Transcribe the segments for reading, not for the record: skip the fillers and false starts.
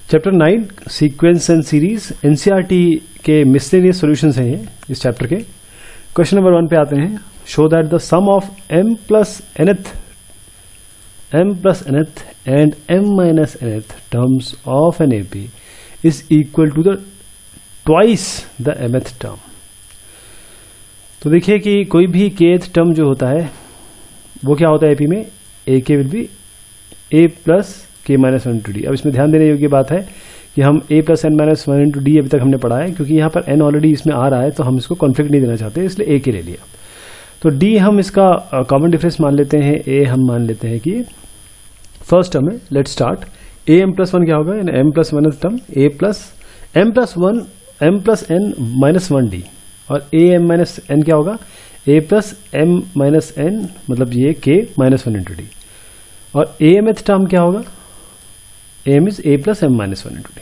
Chapter 9 sequence and series, NCERT के miscellaneous solutions हैं ये इस चैप्टर के। क्वेश्चन नंबर 1 पे आते हैं। Show that the sum of m plus nth and m minus nth terms of an AP is equal to the twice the mth term। तो देखिए कि कोई भी kth टर्म जो होता है वो क्या होता है AP में, AK will be a plus k minus 1 into d। अब इसमें ध्यान देने योग्य बात है कि हम a plus n minus 1 into d अभी तक हमने पढ़ा है, क्योंकि यहाँ पर n ऑलरेडी इसमें आ रहा है तो हम इसको कॉन्फ्लिक्ट नहीं देना चाहते, इसलिए a के ले लिया। तो d हम इसका कॉमन डिफरेंस मान लेते हैं, a हम मान लेते हैं कि फर्स्ट टर्म है। Let's start. a m plus 1 क्या होगा, यानी m plus 1 term a plus m plus 1 m plus n minus 1 d, और a m minus n क्या होगा, a plus m minus n, मतलब ये k minus 1 into d। और a mth टर्म क्या होगा, a m is a plus m minus 1 into d।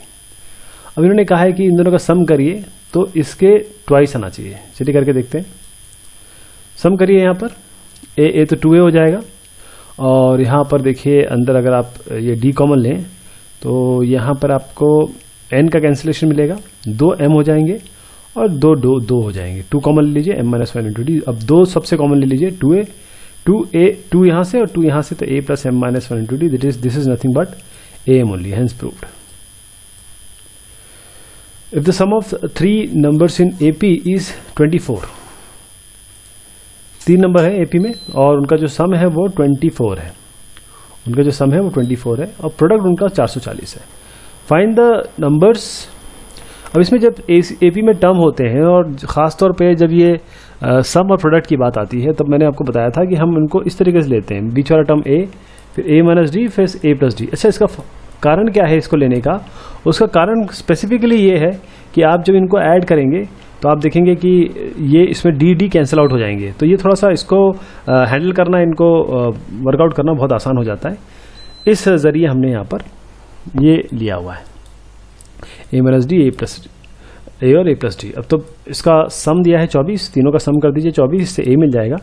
अब इन्होंने कहा है कि इन दोनों का सम करिए तो इसके ट्वाइस आना चाहिए। चलिए करके देखते हैं। सम करिए, यहाँ पर a तो 2a हो जाएगा, और यहाँ पर देखिए अंदर अगर आप ये d कॉमन लें तो यहाँ पर आपको n का कैंसिलेशन मिलेगा, 2 m हो जाएंगे और 2 हो जाएंगे। 2 कॉमन ले लीजिए, m minus 1 into d। अब 2 सबसे कॉमन ले लीजिए, 2 यहाँ से और 2 यहाँ से, तो a plus m minus 1 into d, this is nothing but a m only, hence proved। If the sum of 3 numbers in AP is 24, 3 number है AP में और उनका जो सम है वो 24 है, उनका जो सम है वो 24 है और प्रोडक्ट उनका 440 है। Find the numbers. अब इसमें जब AP में टर्म होते हैं और ख़ास तौर पे जब ये सम और प्रोडक्ट की बात आती है, तब मैंने आपको बताया था कि हम उनको इस तरीके से लेते हैं, बीच वाला टर्म a, फिर a माइनस डी, फिर a प्लस डी। अच्छा, इसका कारण क्या है इसको लेने का? उसका कारण स्पेसिफिकली ये है कि आप जब इनको ऐड करेंगे तो आप देखेंगे कि ये इसमें डी कैंसिल आउट हो जाएंगे, तो ये थोड़ा सा इसको हैंडल करना, इनको वर्कआउट करना बहुत आसान हो जाता है। इस जरिए हमने यहाँ पर ये लिया हुआ है a minus D, a plus a और a प्लस डी। अब तो इसका सम दिया है 24, तीनों का सम कर दीजिए 24 से a मिल जाएगा।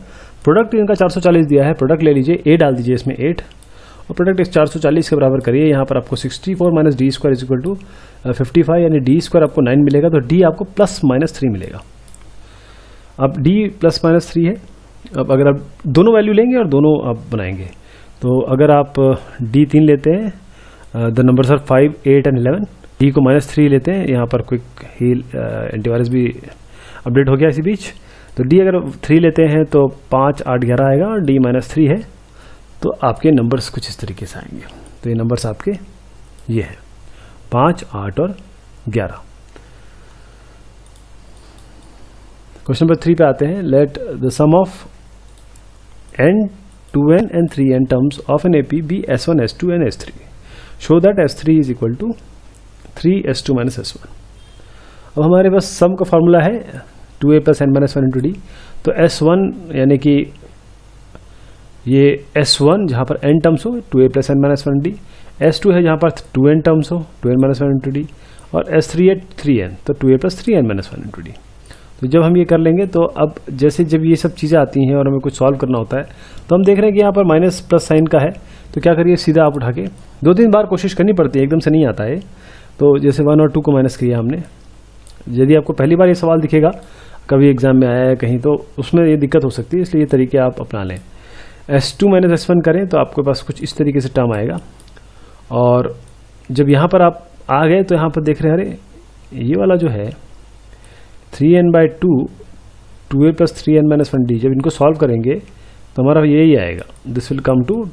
प्रोडक्ट इनका 440 दिया है, प्रोडक्ट ले लीजिए, a डाल दीजिए इसमें 8 और प्रोडक्ट इस 440 के बराबर करिए। यहाँ पर आपको 64 minus D square is equal to 55, यानी डी स्क्वायर आपको 9 मिलेगा, तो डी आपको प्लस माइनस 3 मिलेगा। अब डी प्लस माइनस 3 है। अब अगर आप दोनों वैल्यू लेंगे और दोनों आप बनाएंगे, तो अगर आप डी 3 लेते हैं, the numbers are 5, 8 and 11, D को माइनस 3 लेते हैं, यहाँ पर क्विक हील एंटीवायरस भी अपडेट हो गया इसी बीच। तो डी अगर 3 लेते हैं तो 5, 8, 11 आएगा, और डी माइनस 3 है, तो आपके नंबर्स कुछ इस तरीके से आएंगे। तो ये नंबर्स आपके ये है 5, 8 और 11। क्वेश्चन नंबर 3 पे आते हैं। Let the sum of n, 2n and 3n terms of an AP be S1, S2 and S3। Show that S3 is equal to 3S2 minus S1। अब हमारे पास सम का फॉर्मूला है 2a plus n minus 1 into d। तो S1 यानी कि ये S1 जहाँ पर n टर्म्स हो 2a plus n minus 1 D, S2 है जहाँ पर 2n टर्म्स हो 2n माइनस 1 इंटू डी, और S3 है 3n, तो 2a plus 3n minus 1 into D. तो जब हम ये कर लेंगे तो अब जैसे जब ये सब चीज़ें आती हैं और हमें कुछ सॉल्व करना होता है, तो हम देख रहे हैं कि यहाँ पर माइनस प्लस साइन का है, तो क्या करिए, सीधा आप उठा के 2-3 बार कोशिश करनी पड़ती है, एकदम से नहीं आता है। तो जैसे 1 और 2 को माइनस किया हमने। यदि आपको पहली बार ये सवाल दिखेगा, कभी एग्जाम में आया है कहीं, तो उसमें ये दिक्कत हो सकती है, इसलिए ये तरीके आप अपना लें। S2 माइनस S1 करें तो आपके पास कुछ इस तरीके से टर्म आएगा, और जब यहाँ पर आप आ गए तो यहाँ पर देख रहे हैं, अरे ये वाला जो है 3n/2, 2a plus 3n minus 1d, जब इनको सॉल्व करेंगे तो हमारा यही आएगा, this will come to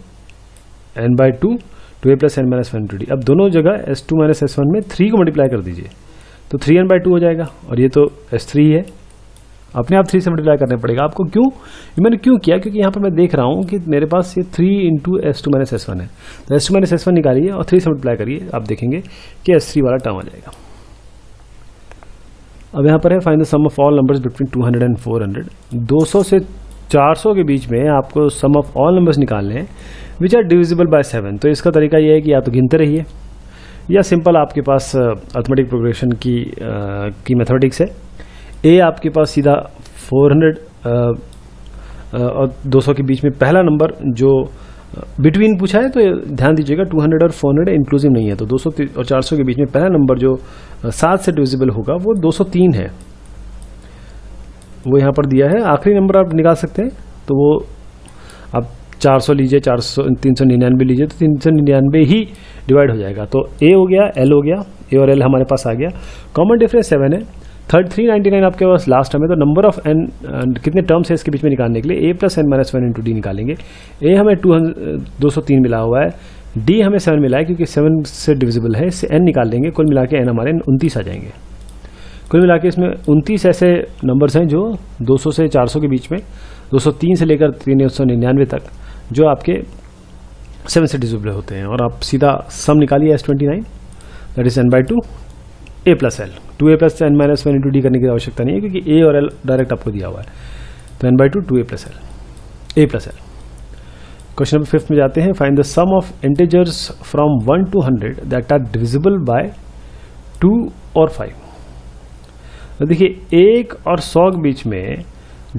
n/2, 2a plus n minus 1d। अब दोनों जगह S2 माइनस S1 में 3 को मल्टीप्लाई कर दीजिए, तो 3n/2 हो जाएगा, और ये तो S3 है, अपने आप 3 से मल्टीप्लाई करने पड़ेगा आपको। क्यों? मैंने क्यों किया? क्योंकि यहाँ पर मैं देख रहा हूँ कि मेरे पास ये 3 इंटू S2 माइनस S1 है, तो S2 माइनस S1 निकालिए और 3 से मल्टीप्लाई करिए, आप देखेंगे कि S3 वाला टर्म आ जाएगा। अब यहाँ पर है find the sum of all numbers between 200 and 400। 200 से 400 के बीच में आपको सम ऑफ ऑल नंबर्स निकालने हैं विच आर डिविजिबल बाय 7। तो इसका तरीका यह है कि या तो गिनते रहिए, या सिंपल आपके पास अर्थमेटिक प्रोग्रेशन की मैथमेटिक्स है। ए आपके पास सीधा 400 और 200 के बीच में पहला नंबर जो बिटवीन पूछा है तो ध्यान दीजिएगा 200 और 400 इंक्लूसिव नहीं है, तो 200 और 400 के बीच में पहला नंबर जो 7 से डिविजिबल होगा वो 203 है, वो यहाँ पर दिया है। आखिरी नंबर आप निकाल सकते हैं, तो वो आप 400 लीजिए, 399 लीजिए, तो 399 ही डिवाइड हो जाएगा। तो ए हो गया, एल हो गया, ए और एल हमारे पास आ गया। कॉमन डिफरेंस 7 है। थर्ड 399 आपके पास लास्ट टर्म है, तो नंबर ऑफ एन कितने टर्म्स है इसके बीच में निकालने के लिए a plus N minus 1 into d निकालेंगे। ए हमें 203 मिला हुआ है, डी हमें 7 मिला है क्योंकि 7 से डिविजिबल है, इससे एन निकाल देंगे, कुल मिला के एन हमारे 29 आ जाएंगे। कुल मिला के इसमें 29 ऐसे नंबर्स हैं जो 200 से 400 के बीच में, 203 से लेकर 399 तक जो आपके 7 से डिविजिबल होते हैं। और आप सीधा सम निकालिए S29, that is n/2 a plus L. 2a plus N minus 1 into D करने की आवश्यकता नहीं है क्योंकि a और l डायरेक्ट आपको दिया हुआ है, तो n/2 2a plus L, a plus L. Question number 5 में जाते हैं। Find the sum of integers from 1 to 100 that are divisible by 2 और 5। तो देखिए 1 और 100 के बीच में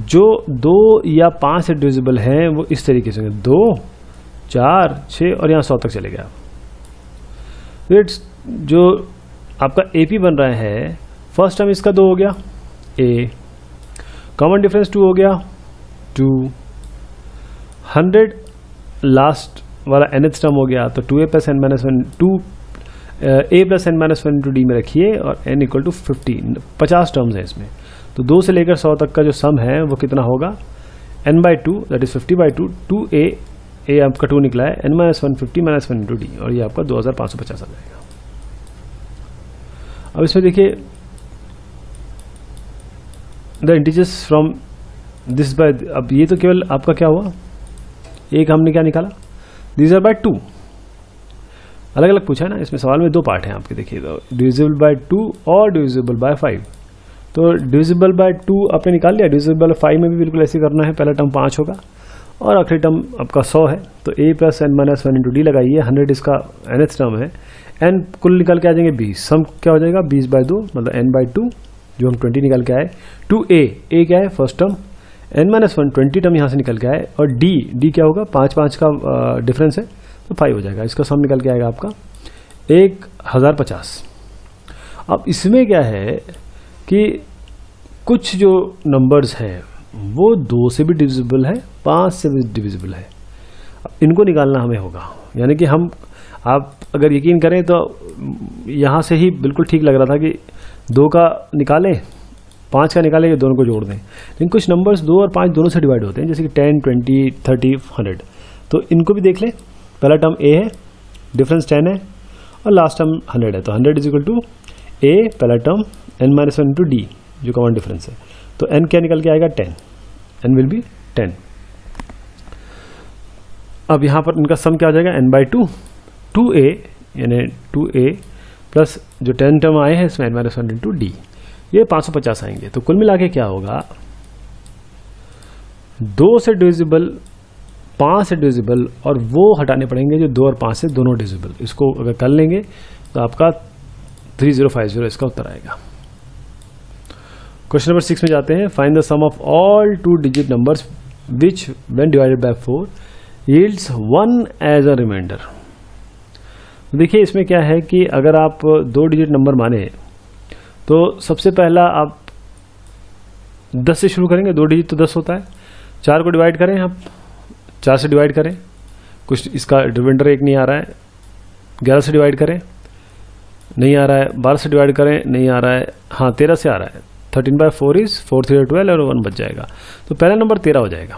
जो 2 या 5 से डिविजिबल हैं वो इस तरीके से 2, 4, 6 और यहाँ 100 तक चले गया। इट्स जो आपका AP बन रहा है, फर्स्ट टर्म इसका 2 हो गया A, कॉमन डिफरेंस 2 हो गया 2, 100 लास्ट वाला nth टर्म हो गया, तो 2a plus N minus 1 2 a plus N minus 1 into D में रखिए और n इक्वल टू 50 टर्म्स है इसमें। तो 2 से लेकर 100 तक का जो सम है वो कितना होगा, n/2 that is 50/2, 2a, a आपका 2 निकला है, n minus 1 50 minus 1 into d, और ये आपका 2550 आ जाएगा। अब इसमें देखिए the integers from this by, अब ये तो केवल आपका क्या हुआ, एक हमने क्या निकाला, दिस आर बाय 2, अलग अलग पूछा है ना इसमें सवाल में, 2 पार्ट हैं आपके। देखिए डिविजिबल बाय 2 और डिविजिबल बाय 5। तो डिविजिबल बाय 2 आपने निकाल लिया, डिविजिबल बाय 5 में भी बिल्कुल ऐसे करना है, पहला टर्म 5 होगा और आखिरी टर्म आपका 100 है, तो a plus N minus 1 into D लगाइए, 100 इसका nth टर्म है, n कुल निकल के आ जाएंगे 20, सम क्या हो जाएगा 20/2 मतलब n/2 जो हम 20 निकल के आए, 2a, a क्या है first term, n minus 1 20 term यहाँ से निकल के आए, और d क्या होगा 5 का डिफरेंस है तो 5 हो जाएगा, इसका सम निकल के आएगा आपका 1050। अब इसमें क्या है कि कुछ जो नंबर्स हैं वो 2 से भी डिविजिबल है, 5 से भी डिविजिबल है, इनको निकालना हमें होगा। यानी कि हम, आप अगर यकीन करें तो यहाँ से ही बिल्कुल ठीक लग रहा था कि 2 का निकालें, 5 का निकालें, दोनों को जोड़ दें, लेकिन कुछ नंबर्स 2 और 5 दोनों से डिवाइड होते हैं, जैसे कि 10, 20, 30, 100, तो इनको भी देख लें। पहला टर्म a है, डिफरेंस 10 है, और लास्ट टर्म 100 है, तो 100 इज इक्वल टू a पहला term n minus 1 into D जो कॉमन डिफरेंस है, तो n क्या निकल के आएगा 10, n विल बी 10। अब यहाँ पर इनका सम क्या हो जाएगा n/2, 2a यानी 2a प्लस जो 10 टर्म आए हैं इसमें n माइनस 1 इंटू डी, ये 550 आएंगे। तो कुल मिला के क्या होगा, 2 से डिविजिबल, 5 से डिविजिबल, और वो हटाने पड़ेंगे जो 2 और 5 से दोनों डिविजिबल, इसको अगर कर लेंगे तो आपका 3050 इसका उत्तर आएगा। क्वेश्चन नंबर 6 में जाते हैं। Find the sum of all 2 digit numbers which when divided by 4 yields 1 as a remainder. देखिए इसमें क्या है कि अगर आप 2 डिजिट नंबर माने तो सबसे पहला आप 10 से शुरू करेंगे, 2 डिजिट तो 10 होता है, 4 को डिवाइड करें, आप 4 से डिवाइड करें, कुछ इसका रिमाइंडर 1 नहीं आ रहा है, 11 से डिवाइड करें नहीं आ रहा है, 12 से डिवाइड करें नहीं आ रहा है, हाँ 13 से आ रहा है, 13/4 इज 4 3 12 और 1 बच जाएगा, तो पहला नंबर 13 हो जाएगा।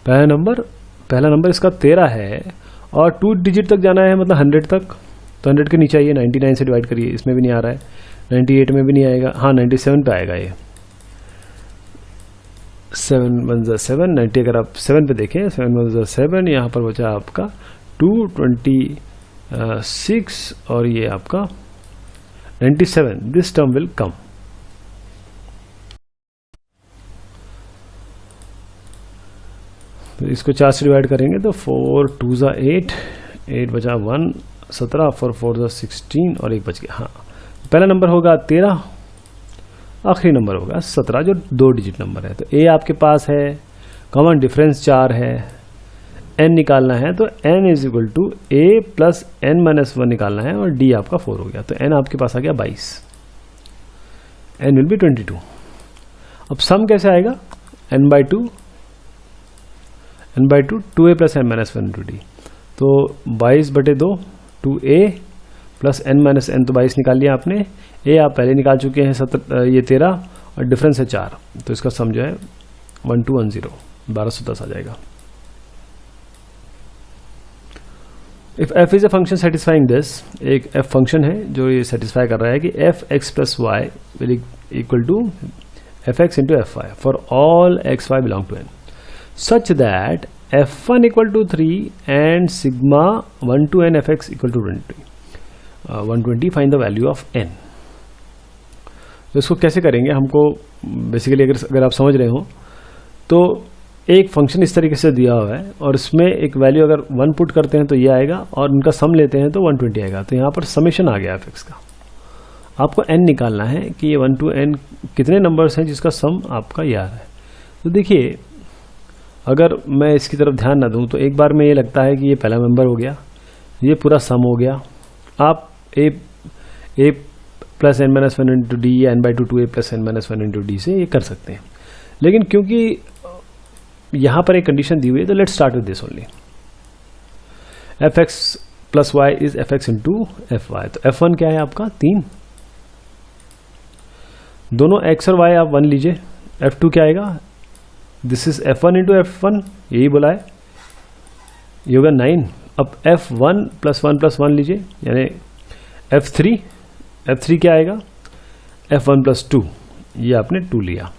पहला नंबर इसका 13 है और 2 डिजिट तक जाना है, मतलब 100 तक, तो 100 के नीचे आइए, 99 से डिवाइड करिए, इसमें भी नहीं आ रहा है, 98 में भी नहीं आएगा, हाँ 97 पे आएगा, ये 7 1 7, 90 अगर आप 7 पे देखें, 7 1 7, यहाँ पर बचा आपका 226 और ये आपका 97, दिस टर्म विल कम। तो इसको 4 से डिवाइड करेंगे तो 4 2 8, 8 बचा 1 17, 4 4 16 और 1 बच गया। हाँ पहला नंबर होगा 13, आखिरी नंबर होगा 17 जो 2 डिजिट नंबर है। तो ए आपके पास है, कॉमन डिफरेंस 4 है, n निकालना है तो n is equal to a plus n minus 1 निकालना है और d आपका 4 हो गया, तो n आपके पास आ गया 22, n विल बी 22। अब सम कैसे आएगा, n by two 2a plus n minus 1 into D, तो 22/2 2a plus n minus n, तो 22 निकाल लिया आपने, a आप पहले निकाल चुके हैं 13 और डिफरेंस है 4, तो इसका सम जो है 1210 1210 आ जाएगा। If f is a function satisfying this, एक f फंक्शन है जो ये सेटिस्फाई कर रहा है कि f x plus Y will equal to F X into F Y for all X Y belong to n, such that f1 equal to 3 and sigma 1 to n fx equal to 120 find the value of n। तो इसको कैसे करेंगे, हमको basically अगर आप समझ रहे हो तो एक फंक्शन इस तरीके से दिया हुआ है और इसमें एक वैल्यू अगर 1 पुट करते हैं तो ये आएगा और उनका सम लेते हैं तो 120 आएगा, तो यहाँ पर समेशन आ गया एफ एक्स का। आपको n निकालना है कि ये 1 to n कितने नंबर्स हैं जिसका सम आपका ये आ रहा है। तो देखिए अगर मैं इसकी तरफ ध्यान ना दूं तो एक बार में ये लगता है कि ये पहला मेंबर हो गया, ये पूरा सम हो गया, आप a plus n minus 1 into D या n by 2 2a plus n minus 1 into D से ये कर सकते हैं। लेकिन क्योंकि यहाँ पर एक कंडीशन दी हुई है तो let's start with this only, F X plus Y is F X into F Y, तो एफ वन क्या है आपका 3, दोनों x और y आप 1 लीजिए, f2 क्या आएगा, this is f1 into f1, यही बोला है, ये होगा 9। अब f1 प्लस 1 प्लस 1 लीजिए यानी f3 क्या आएगा, f1 प्लस 2, ये आपने 2 लिया,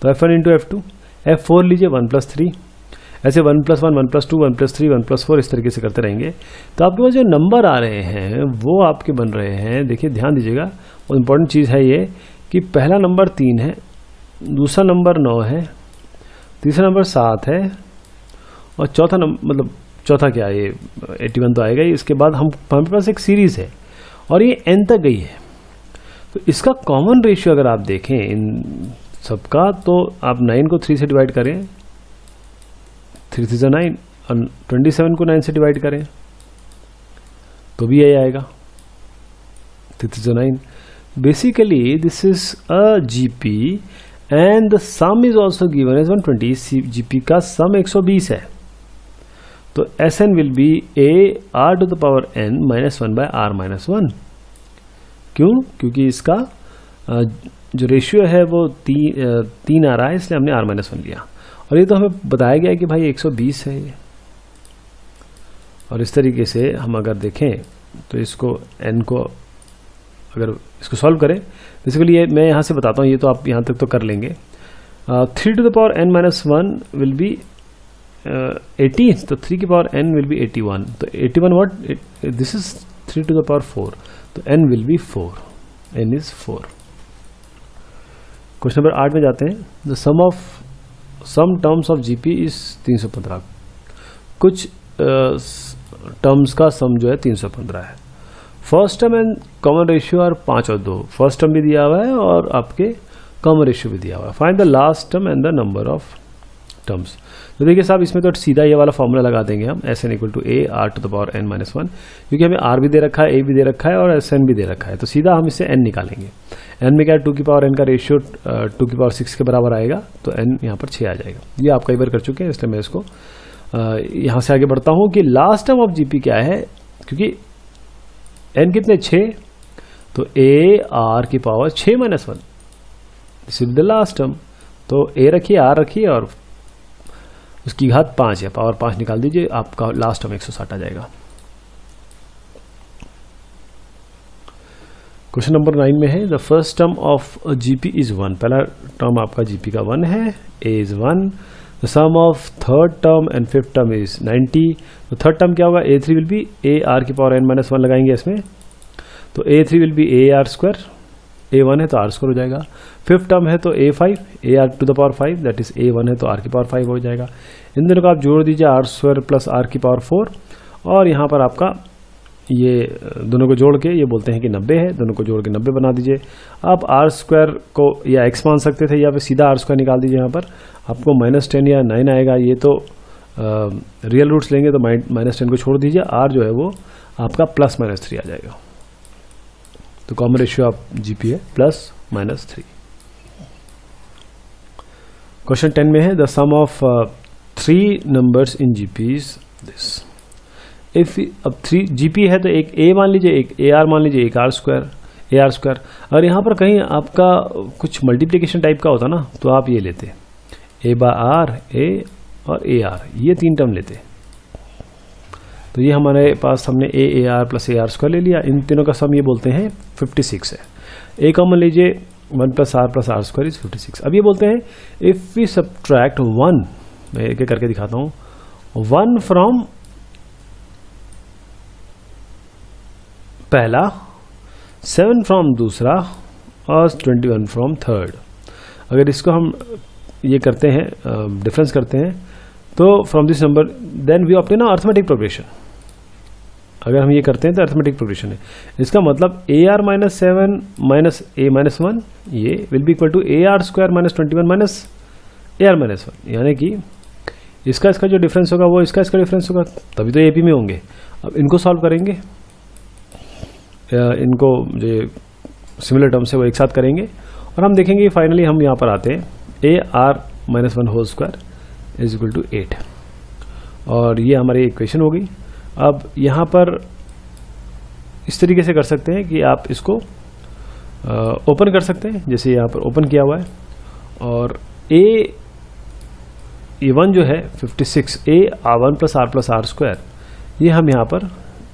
तो f1 इंटू f2, f4 लीजिए 1 प्लस 3, ऐसे 1 प्लस 1 1 प्लस 2 1 प्लस 3 1 प्लस 4 इस तरीके से करते रहेंगे। तो आपके पास जो नंबर आ रहे हैं वो आपके बन रहे हैं, देखिए ध्यान दीजिएगा, वो इम्पोर्टेंट चीज़ है ये कि पहला नंबर 3 है, दूसरा नंबर 9 है, तीसरा नंबर 7 है और चौथा नंबर मतलब चौथा क्या है, ये 81 तो आएगा ही। इसके बाद हमारे पास एक सीरीज़ है और ये n तक गई है, तो इसका कॉमन रेशियो अगर आप देखें इन सबका तो आप 9 को 3 से डिवाइड करें, 3 3 9 और 27 को 9 से डिवाइड करें तो भी यही आएगा 3 3 9। Basically this is a GP and the sum is also given as 120, GP का सम 120 है, तो S N will be A R to the power N minus 1 by R minus 1। क्यों, क्योंकि इसका जो रेशियो है वो 3 आ रहा है, इसलिए हमने r माइनस 1 लिया और ये तो हमें बताया गया है कि भाई 120 है ये। और इस तरीके से हम अगर देखें तो इसको n को अगर इसको सॉल्व करें, बेसिकली ये मैं यहाँ से बताता हूँ, ये तो आप यहाँ तक तो कर लेंगे। 3 to the power n minus 1 will be 80, तो 3 की पावर n विल बी 81, तो 81 what, this is 3 to the power 4, तो n will be 4, n is 4। Question number 8 में जाते हैं। The sum terms of GP is 315, कुछ टर्म्स का sum जो है 315 है। First term and common ratio और 5 और 2, फर्स्ट टर्म भी दिया हुआ है और आपके कॉमन रेशियो भी दिया हुआ है। Find the last term and the number of terms. तो देखिए साहब इसमें तो सीधा ये वाला फॉर्मूला लगा देंगे हम, S N equal to A R to the power N minus 1, क्योंकि हमें आर भी दे रखा है, ए भी दे रखा है और एस एन भी दे रखा है, तो सीधा हम इससे एन निकालेंगे। एन में क्या 2 की पावर एन का रेशियो 2 की पावर 6 के बराबर आएगा, तो एन यहाँ पर 6 आ जाएगा। ये आप कई बार कर चुके हैं, इसलिए मैं इसको यहाँ से आगे बढ़ता हूँ कि लास्ट टर्म ऑफ जीपी क्या है, क्योंकि एन कितने 6, तो ए आर की power 6 minus 1, this is the last term. तो ए रखिए, आर रखिए और उसकी घात 5 है, पावर 5 निकाल दीजिए, आपका लास्ट टर्म 160 आ जाएगा। क्वेश्चन नंबर 9 में है the first term of GP is 1, पहला टर्म आपका जीपी का 1 है, a is 1, the sum of third term and fifth term is 90, तो थर्ड टर्म क्या होगा, a3 will be A r की पावर n माइनस 1 लगाएंगे इसमें, तो a3 will be A r square, a1 है तो r स्क्वायर हो जाएगा। फिफ्थ टर्म है तो a5 A R to the power 5, that is a1 है तो r की पावर 5 हो जाएगा। इन दोनों को आप जोड़ दीजिए, r स्क्वायर प्लस r की पावर 4, और यहाँ पर आपका ये दोनों को जोड़ के ये बोलते हैं कि 90 है, दोनों को जोड़ के 90 बना दीजिए। आप r स्क्वायर को या x मान सकते थे या फिर सीधा r स्क्वायर निकाल दीजिए, यहाँ पर आपको -10 या 9 आएगा, ये तो रियल रूट्स लेंगे तो -10 को छोड़ दीजिए, r जो है वो आपका +-3 आ जाएगा। तो कॉमन रेशियो ऑफ जीपी है +-3। क्वेश्चन 10 में है the sum of 3 numbers in GP is this. If अब 3 जीपी है तो एक a मान लीजिए, एक AR मान लीजिए, एक AR स्क्वायर। अगर यहाँ पर कहीं आपका कुछ मल्टीप्लिकेशन टाइप का होता ना तो आप ये लेते a/r a और AR, ये 3 टर्म लेते। तो ये हमारे पास हमने AR + AR स्क्वायर ले लिया, इन तीनों का सम ये बोलते हैं 56 है। a कॉमन लीजिए, 1 + r + r स्क्वायर इज 56। अब ये बोलते हैं इफ वी सब्ट्रैक्ट 1, मैं एक एक करके दिखाता हूँ, 1 फ्रॉम पहला, 7 फ्रॉम दूसरा और 21 फ्रॉम थर्ड। अगर इसको हम ये करते हैं, डिफरेंस करते हैं, तो from this number then we obtain arithmetic progression. अगर हम ये करते हैं तो अर्थमेटिक प्रोग्रेशन है। इसका मतलब AR - 7 - A - 1 ये will be equal to AR square - 21 - AR - 1, यानी कि इसका जो डिफरेंस होगा वो इसका डिफरेंस होगा, तभी तो AP में होंगे। अब इनको सॉल्व करेंगे, इनको जो सिमिलर टर्म्स है वो एक साथ करेंगे और हम देखेंगे फाइनली हम यहाँ पर आते हैं AR - 1 whole square is equal to 8, और ये हमारी इक्वेशन हो गई। अब यहाँ पर इस तरीके से कर सकते हैं कि आप इसको ओपन कर सकते हैं, जैसे यहाँ पर ओपन किया हुआ है, और A1 जो है 56 A1 + r + r स्क्वायर, ये हम यहाँ पर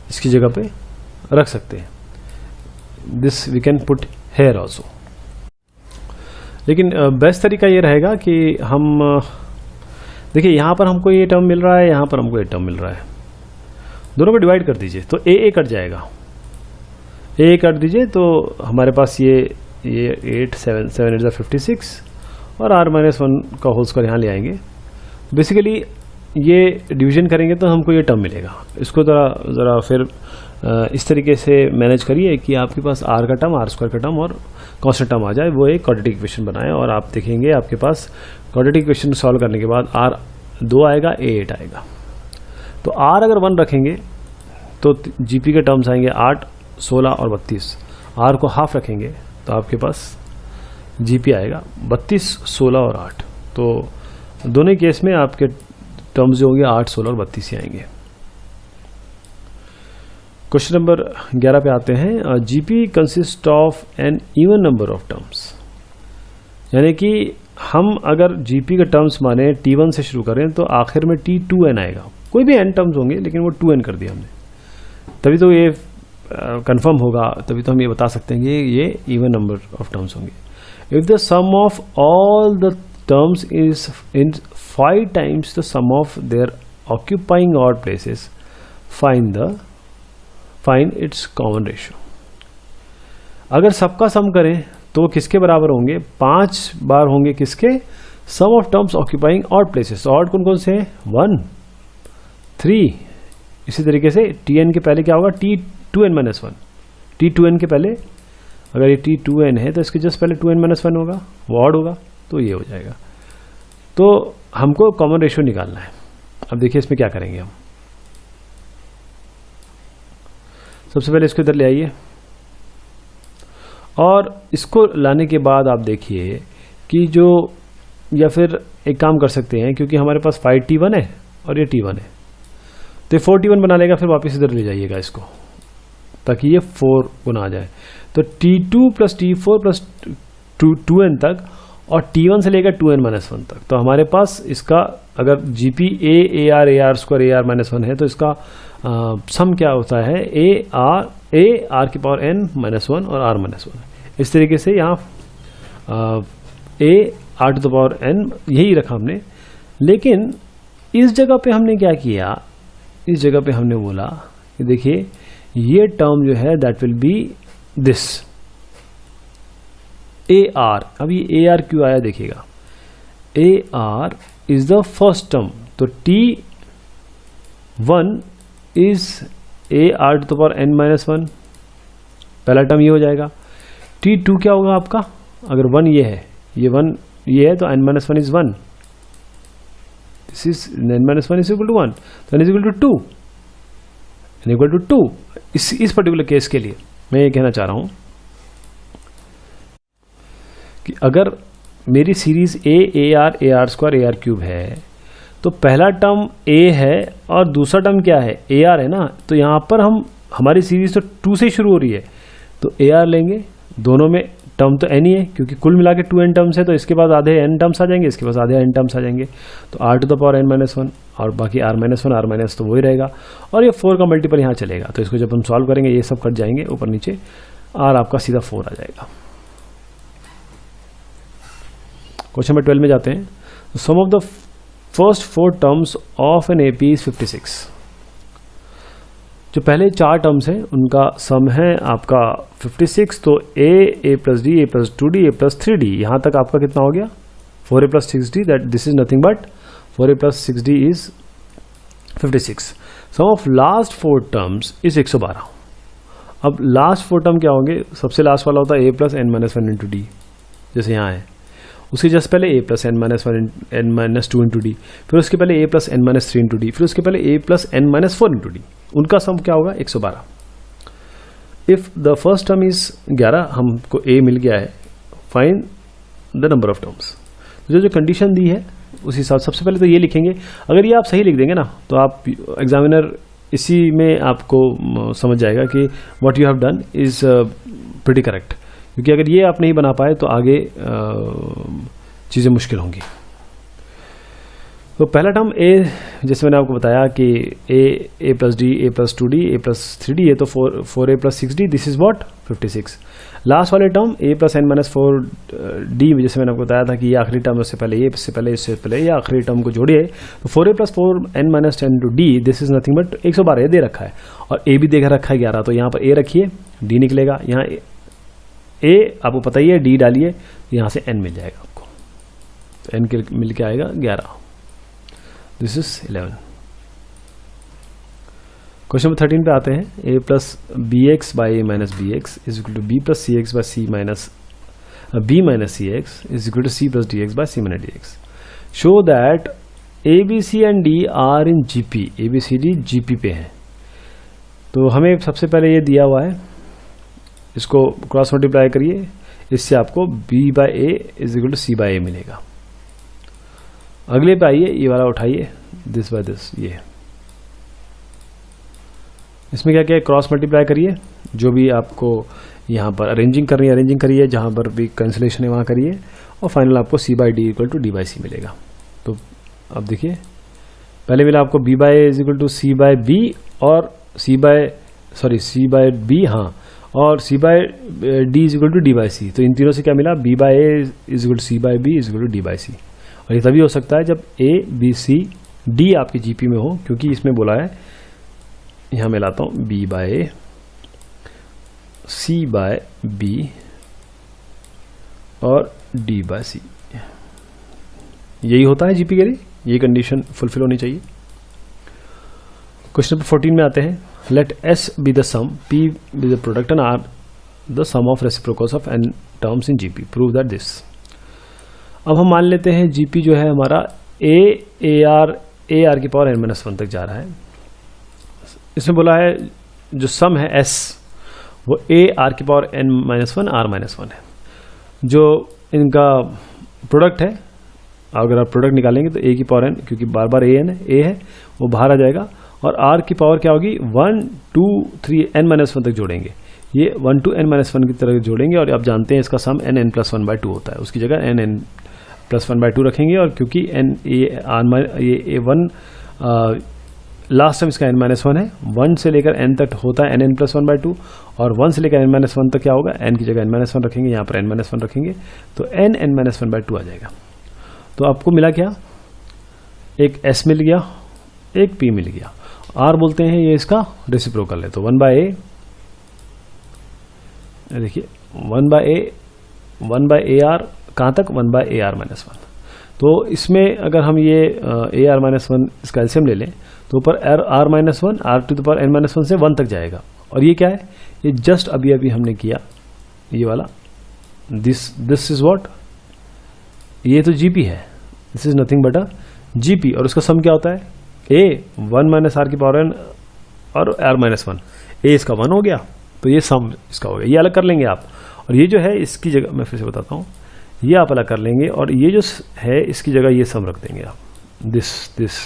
इसकी जगह पे रख सकते हैं। This we can put here also. लेकिन बेस्ट तरीका ये रहेगा कि हम देखिए यहाँ पर हमको ये टर्म मिल रहा है, यहाँ पर हमको ये टर्म मिल रहा है, दोनों को डिवाइड कर दीजिए तो a कट जाएगा। a कट दीजिए तो हमारे पास ये 8 7 7 8 56 और r - 1 का होल स्क्वायर यहाँ ले आएंगे। बेसिकली ये डिवीजन करेंगे तो हमको ये टर्म मिलेगा। इसको ज़रा फिर इस तरीके से मैनेज करिए कि आपके पास r का टर्म, r स्क्वायर का टर्म और कॉन्स्टेंट टर्म आ जाए, वो एक क्वाड्रेटिक इक्वेशन बनाए, और आप देखेंगे आपके पास क्वाड्रेटिक इक्वेशन सॉल्व करने के बाद r 2 आएगा, a 8 आएगा। तो r अगर 1 रखेंगे तो जीपी के टर्म्स आएंगे 8 16 और 32। r को हाफ रखेंगे तो आपके पास जीपी आएगा 32 16 और 8। तो दोनों केस में आपके टर्म्स जो होंगे 8 16 और 32 ही आएंगे। क्वेश्चन नंबर 11 पे आते हैं। GP consist of an even number of terms, यानी कि हम अगर जीपी के टर्म्स माने T1 से शुरू करें तो आखिर में T2n आएगा। कोई भी n टर्म्स होंगे लेकिन वो 2n कर दिया हमने, तभी तो ये कंफर्म होगा, तभी तो हम ये बता सकते हैं कि ये इवन नंबर ऑफ टर्म्स होंगे। If the sum of all the terms is in 5 times the sum of their occupying odd places, find its common ratio. अगर सबका सम करें तो किसके बराबर होंगे? 5 बार होंगे किसके? Sum of terms occupying odd places. Odd कौन कौन से हैं? 1 3। इसी तरीके से Tn के पहले क्या होगा? T2n - 1। T2n के पहले, अगर ये T2n है तो इसके जस्ट पहले 2n - 1 होगा, वो ऑड होगा, तो ये हो जाएगा। तो हमको कॉमन रेशियो निकालना है। अब देखिए इसमें क्या करेंगे हम। सबसे पहले इसको इधर ले आइए, और इसको लाने के बाद आप देखिए कि जो, या फिर एक काम कर सकते हैं, क्योंकि हमारे पास 5T1 है और ये T1 है, तो 4T1 बना लेगा, फिर वापस इधर ले जाइएगा इसको, ताकि ये 4 गुना आ जाए। तो T2 + T4 + 2n तक, और T1 से लेकर 2n - 1 तक। तो हमारे पास इसका अगर GP AR स्क्वायर AR - 1 है तो इसका सम क्या होता है? AR की पावर n - 1 और r - 1। इस तरीके से यहाँ AR⁴n यही रखा हमने। लेकिन इस जगह पे हमने क्या किया? इस जगह पे हमने बोला कि देखिए ये टर्म जो है that will be this AR। अब ये AR क्यों आया देखिएगा, AR is the first term, तो T1 इज AR⁴n - 1, पहला टर्म ये हो जाएगा। T2 क्या होगा आपका? अगर 1 ये है, ये 1 ये है, तो n - 1 is 1, this is n minus 1 is equal to 1, तो n is equal to 2, n equal to 2। इस पर्टिकुलर केस के लिए मैं ये कहना चाह रहा हूं कि अगर मेरी series A r square AR cube है तो पहला टर्म A है और दूसरा टर्म क्या है, AR है ना। तो यहाँ पर हमारी सीरीज तो 2 से शुरू हो रही है, तो AR लेंगे, दोनों में टर्म तो n ही है क्योंकि कुल मिला के 2n टर्म्स है, तो इसके पास आधे n टर्म्स आ जाएंगे, इसके पास आधे n टर्म्स आ जाएंगे, तो r to the power n minus 1 और बाकी r माइनस 1 r माइनस तो वही रहेगा, और ये 4 का मल्टीपल यहाँ चलेगा। तो इसको जब हम सॉल्व करेंगे ये सब कट जाएंगे ऊपर नीचे, r आपका सीधा 4 आ जाएगा। क्वेश्चन नंबर 12 में जाते हैं। Sum of the first 4 terms of an AP is 56। जो पहले 4 टर्म्स हैं उनका सम है आपका 56, तो a plus D, a plus 2d, a plus 3d, यहाँ तक आपका कितना हो गया 4a plus 6d, that this is nothing but 4a plus 6d is 56। Sum of last 4 terms is 112। अब लास्ट 4 टर्म क्या होंगे, सबसे लास्ट वाला होता है a plus n minus 1 into D, जैसे यहाँ है, उसके जस्ट पहले a plus n minus 1 n minus 2 into D, फिर उसके पहले a plus n minus 3 into D, फिर उसके पहले a plus n minus 4 into D, उनका सम क्या होगा 112। If the first term is 11, हमको a मिल गया है, find the number of terms. जो कंडीशन दी है उस हिसाब, सबसे पहले तो ये लिखेंगे। अगर ये आप सही लिख देंगे ना तो आप एग्जामिनर इसी में आपको समझ जाएगा कि what you have done is pretty correct, क्योंकि अगर ये आप नहीं बना पाए तो आगे चीज़ें मुश्किल होंगी। तो पहला टर्म a, जैसे मैंने आपको बताया कि a plus D, a plus 2d, a plus 3d है, तो 4a plus 6d, this is what 56। Last वाले term a plus n minus 4d, जैसे मैंने आपको बताया था कि ये आखिरी टर्म, उससे पहले ये, इससे पहले, इससे पहले ये आखिरी टर्म को जोड़िए, तो 4a plus 4n minus 10 to d, this is nothing but 112 दे रखा है, और a भी दे रखा है 11, तो यहाँ पर a रखिए, d निकलेगा, यहाँ a आपको पता ही है, d डालिए, यहाँ से n मिल जाएगा आपको, तो n के मिल के आएगा 11, दिस इज 11। क्वेश्चन नंबर 13 पे आते हैं। a plus B X by A minus B X is equal to B plus C X by C minus B minus C X is equal to C plus D X by C minus D X. Show that A B C and D are in GP, A B C D GP पे हैं। तो हमें सबसे पहले ये दिया हुआ है, इसको क्रॉस मल्टीप्लाई करिए, इससे आपको b by A is equal to C by a मिलेगा। अगले पे आइए, ये वाला उठाइए, दिस बाय दिस, ये इसमें क्या क्या है, क्रॉस मल्टीप्लाई करिए, जो भी आपको यहाँ पर अरेंजिंग करनी है अरेंजिंग करिए, जहाँ पर भी कैंसिलेशन है वहाँ करिए, और फाइनल आपको C by D equal to D by C मिलेगा। तो अब देखिए, पहले मिला आपको b by A is equal to C by B और सी बाई बी, हाँ, और C by D is equal to D by C. तो इन तीनों से क्या मिला, b by A is equal to C by B is equal to D by सी। और ये तभी हो सकता है जब a b c d आपकी जीपी में हो, क्योंकि इसमें बोला है, यहाँ मैं लाता हूँ b by A, c by B और d बाई सी, यही होता है जीपी के लिए, ये कंडीशन फुलफिल होनी चाहिए। क्वेश्चन नंबर 14 में आते हैं। Let s be the sum, p be the product and r the sum of reciprocals of n terms in GP, prove that this. अब हम मान लेते हैं जीपी जो है हमारा ए आर की पावर n माइनस 1 तक जा रहा है। इसमें बोला है जो सम है s, वो ए आर की power n minus 1 r minus 1 है। जो इनका प्रोडक्ट है, अगर आप प्रोडक्ट निकालेंगे तो a की पावर n, क्योंकि बार बार a है वो बाहर आ जाएगा, और r की पावर क्या होगी 1 2 3 n माइनस 1 तक जोड़ेंगे, ये 1 to n माइनस 1 की तरह जोड़ेंगे, और आप जानते हैं इसका सम n प्लस 1 बाई 2 होता है, उसकी जगह n प्लस 1 बाई 2 रखेंगे, और क्योंकि ये 1 लास्ट टाइम इसका n माइनस 1 है, 1 से लेकर n तक होता है n प्लस 1 बाई 2, और 1 से लेकर n माइनस 1 तक क्या होगा, n की जगह n माइनस 1 रखेंगे, यहाँ पर n माइनस 1 रखेंगे, तो n माइनस 1 बाई 2 आ जाएगा। तो आपको मिला क्या, एक s मिल गया, एक p मिल गया, r बोलते हैं ये इसका रेसिप्रोकल है, तो 1 बाई a, देखिए 1 बाई ए आर कहाँ तक, 1 बाई ए आर माइनस 1। तो इसमें अगर हम ये ए आर माइनस 1 इसका एलसीएम ले लें तो ऊपर r minus 1 r to the power n minus 1 से 1 तक जाएगा, और ये क्या है, ये जस्ट अभी हमने किया ये वाला, दिस इज व्हाट, ये तो जीपी है, this is nothing but a GP और उसका सम क्या होता है A 1 माइनस आर की पावर n और r माइनस 1, A इसका 1 हो गया तो ये सम इसका हो गया, ये अलग कर लेंगे आप। और ये जो है इसकी जगह मैं फिर से बताता हूँ, ये आप अलग कर लेंगे और ये जो है इसकी जगह ये सम रख देंगे आप, दिस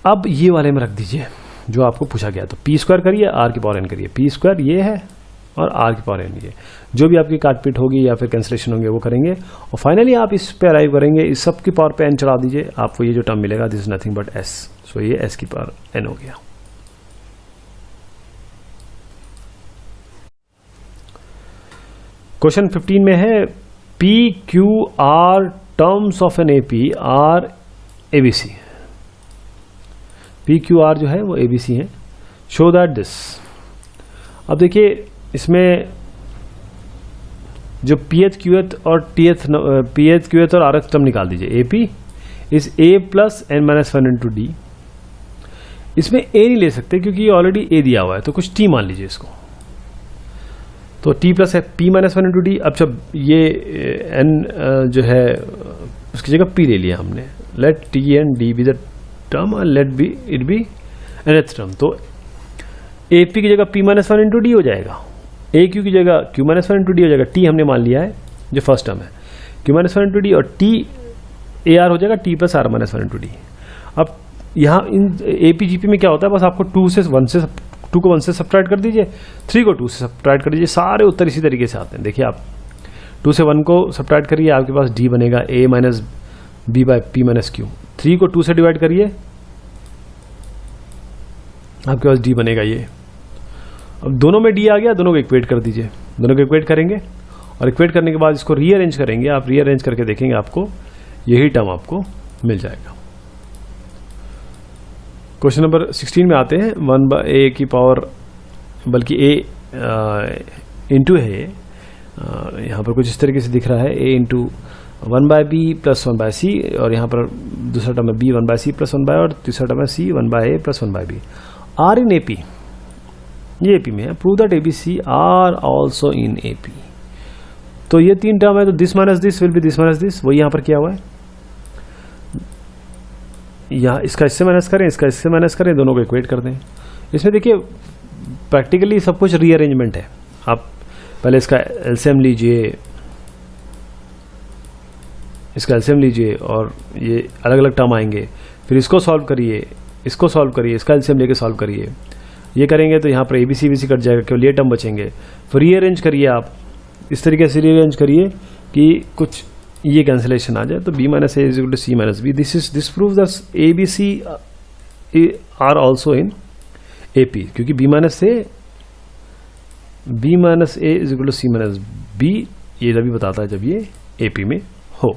अब ये वाले में रख दीजिए जो आपको पूछा गया। तो पी स्क्वायर करिए, आर की पावर n करिए, पी स्क्वायर ये है और आर की पावर n ये, जो भी आपकी काटपीट होगी या फिर कैंसिलेशन होंगे वो करेंगे और फाइनली आप इस पे अराइव करेंगे, इस सब की पावर पे n चढ़ा दीजिए, आपको ये जो टर्म मिलेगा this is nothing but s, सो ये s की पावर n हो गया। क्वेश्चन 15 में है p q r terms of an AP are a b c, p q r जो है वो एबीसी है, शो दैट दिस। अब देखिए इसमें जो पीएच क्यूएथ और पीएच क्यूएथ और आरएच टर्म निकाल दीजिए, a p is a plus N minus 1 into d. इसमें ए नहीं ले सकते क्योंकि ऑलरेडी ए दिया हुआ है, तो कुछ टी मान लीजिए इसको, तो टी प्लस है पी माइनस 1 इंटू डी। अब जब ये एन जो है उसकी जगह पी ले लिया हमने, let t and d be the term और let b it be nth term, तो ए पी की जगह पी माइनस 1 इंटू डी हो जाएगा, ए क्यू की जगह क्यू माइनस 1 इंटू डी हो जाएगा, टी हमने मान लिया है जो फर्स्ट टर्म है क्यू माइनस 1 इंटू डी, और टी ए आर हो जाएगा t plus r minus 1 into d. अब यहाँ इन ए पी जी पी में क्या होता है, बस आपको 2 को 1 से सब्ट्रैक्ट कर दीजिए, 3 को 2 से सब्ट्रैक्ट कर दीजिए, सारे उत्तर इसी तरीके से आते हैं। देखिए आप 2 से 1 को सब्ट्रैक्ट करिए, आपके पास डी बनेगा a minus b by p minus q, 3 को 2 से डिवाइड करिए, आपके पास डी बनेगा ये। अब दोनों में डी आ गया, दोनों को इक्वेट कर दीजिए, दोनों को इक्वेट करेंगे और इक्वेट करने के बाद इसको रीअरेंज करेंगे, आप रीअरेंज करके देखेंगे आपको यही टर्म आपको मिल जाएगा। क्वेश्चन नंबर 16 में आते हैं, 1 बाई ए की पावर, बल्कि ए इंटू है, यहाँ पर कुछ इस तरीके से दिख रहा है, a into 1 by b plus 1 by सी, और यहाँ पर दूसरा टर्म है b 1 by c plus 1 by, और तीसरा टर्म है c 1 by a plus 1 by b. Are in AP, ये एपी में है, prove that ABC are also in AP. तो ये 3 टर्म है, तो this minus this will be this minus this, वही यहाँ पर किया हुआ है, यहाँ इसका इससे माइनस करें, इसका इससे माइनस करें, दोनों को इक्वेट कर दें। इसमें देखिए प्रैक्टिकली सब कुछ रीअरेंजमेंट है, आप पहले इसका एलसीएम लीजिए, इसका एलसीएम लीजिए और ये अलग अलग टर्म आएंगे, फिर इसको सॉल्व करिए, इसको सॉल्व करिए, इसका एलसीएम लेके सॉल्व करिए, ये करेंगे तो यहाँ पर एबीसी बीसी कट जाएगा, केवल ये टर्म बचेंगे। फिर रीअरेंज करिए, आप इस तरीके से रीअरेंज करिए कि कुछ ये कैंसिलेशन आ जाए, तो b minus a is equal to c minus b, this proves that A B c are also in A P, क्योंकि b minus a is equal to c minus b ये तभी बताता है जब ये ए पी में हो।